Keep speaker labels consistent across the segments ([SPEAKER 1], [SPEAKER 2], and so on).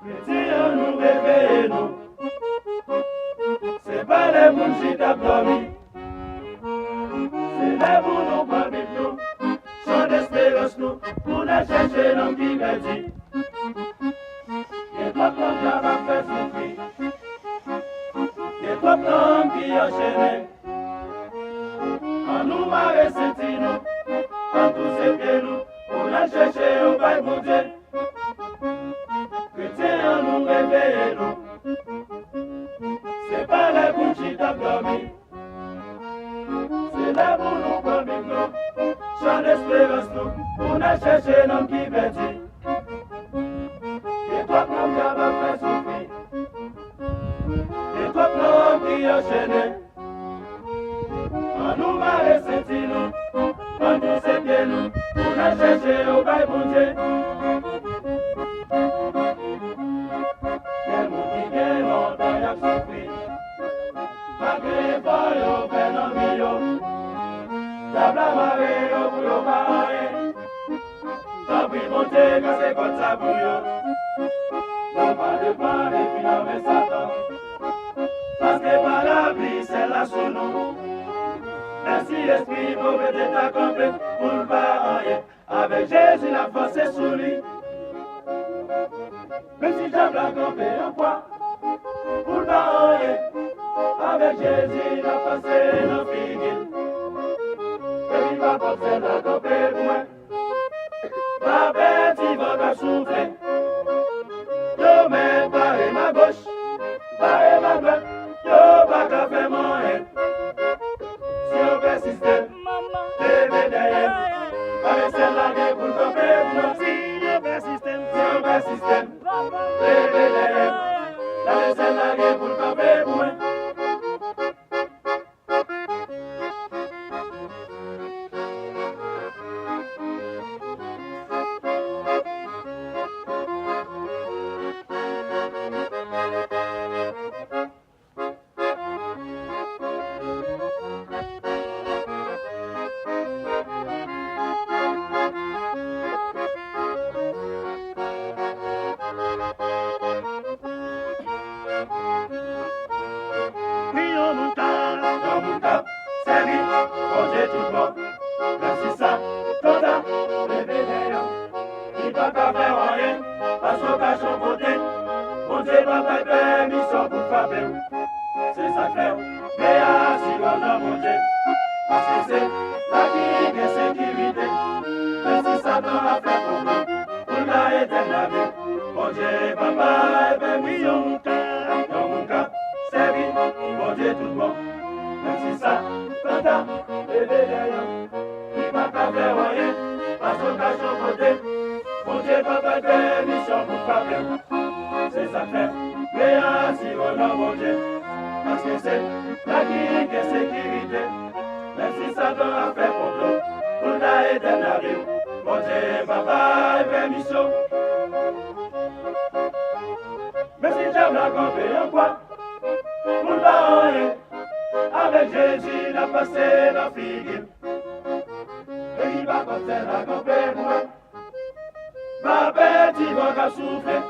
[SPEAKER 1] Chrétiens, nous réveillons. C'est pas les mouns qui tapent dormi. C'est les mouns nous pas vite nous. Chant d'espérance nous. Pour la chercher l'homme qui dit. Et toi, ton diable va faire souffrir. Et toi, l'homme qui enchaîne. En nous marrer, c'est nous. En tous ces pieds nous. Pour la chercher au bail bon Dieu. Chrétiens, nous réveillons. C'est pas les bouches qui tapent dormi. C'est les bouches nous comme nous. Chant d'espérance nous. On a cherché l'homme qui dit. Et toi l'homme qui va faire souffrir. Et toi l'homme qui enchaîné. En nous marrer c'est nous. En tous ces pieds nous. On a cherché au bail bon Dieu. Quel monde qui gagne longtemps y a souffrir. Malgré pas yo fait dans le milieu. Tabla marée yo pour yo parler. Tant pis bon Dieu quand c'est comme ça pour yo. Non pas de plan et puis non mais Satan. Parce que par la vie c'est la sous nous. Merci l'esprit pour mettre ta campé pour le parler. Avec Jésus la force est sous lui. Mais si j'aime la campé en quoi pour le parler. Avec Jésus la force est dans le figuier. Et il va passer la campé pour moi. Ma bête il va souffler. Yo mets barré ma gauche, barré ma droite. Yo pas qu'à faire mon haine. Si on persiste, levez derrière. Avec celle-là qui est pour le camper pour moi. Si on persiste, levez derrière. Avec celle-là qui est pour le camper pour moi. Avec Jésus, la passé la figure. Et il va passer la campé pour moi. Ma bête, il va souffler.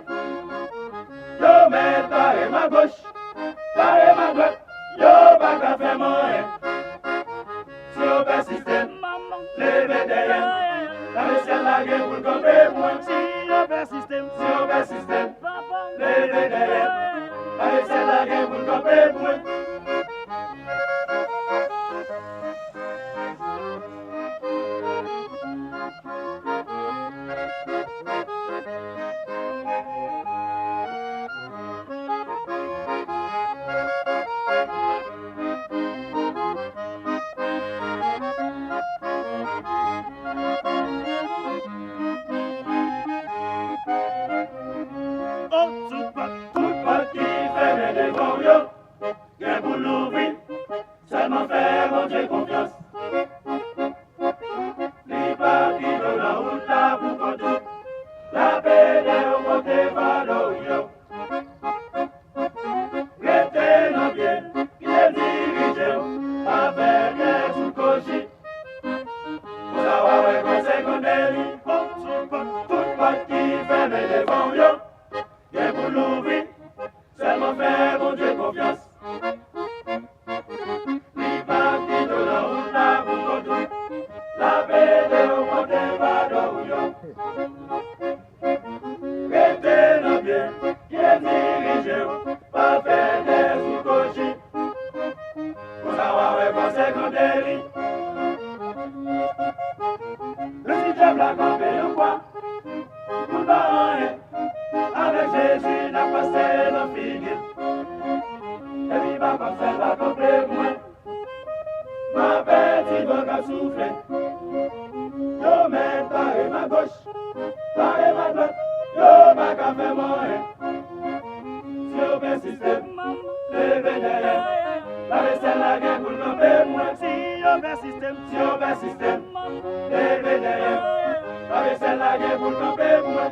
[SPEAKER 1] Yo mets barré ma gauche, barré ma droite. Yo pas qu'à faire mon haine. Si on persiste, levez derrière. La mission la guerre pour le camper pour moi. Si on persiste, levez derrière. La mission la guerre pour le camper pour moi. bagay pour camper pour moi.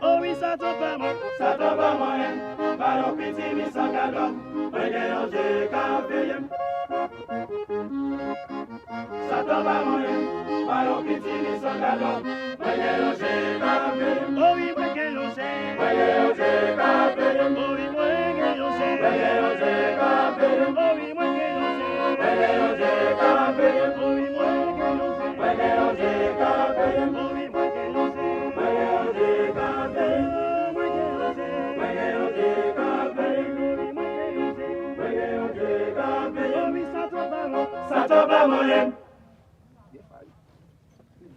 [SPEAKER 2] Oh oui, ça tombe pas moi.
[SPEAKER 1] Ça tombe pas moyen, baron petit mi sans cadeau, moi j'ai osé camper. Ça tombe pas moyen, baron petit mi sans cadeau, moi j'ai osé camper.
[SPEAKER 2] Oh oui, moi que je sais.
[SPEAKER 1] Moi j'ai osé camper.
[SPEAKER 2] Oh oui, moi que je sais.
[SPEAKER 1] Moi j'ai osé camper.
[SPEAKER 2] Oh oui, moi que je sais.
[SPEAKER 1] Moi j'ai osé camper.
[SPEAKER 2] Oh oui, moi que je sais.
[SPEAKER 1] Moi j'ai osé camper.
[SPEAKER 2] Oh oui, moi que je sais.
[SPEAKER 1] Moi j'ai osé camper.
[SPEAKER 2] Oh, moi que je sais.
[SPEAKER 1] Moi j'ai osé camper.
[SPEAKER 2] Oh oui, moi que je sais.
[SPEAKER 1] Moi j'ai osé camper.
[SPEAKER 2] Oh oui, ça tombe pas moi.
[SPEAKER 1] Ça tombe pas moyen.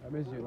[SPEAKER 3] Ah, monsieur.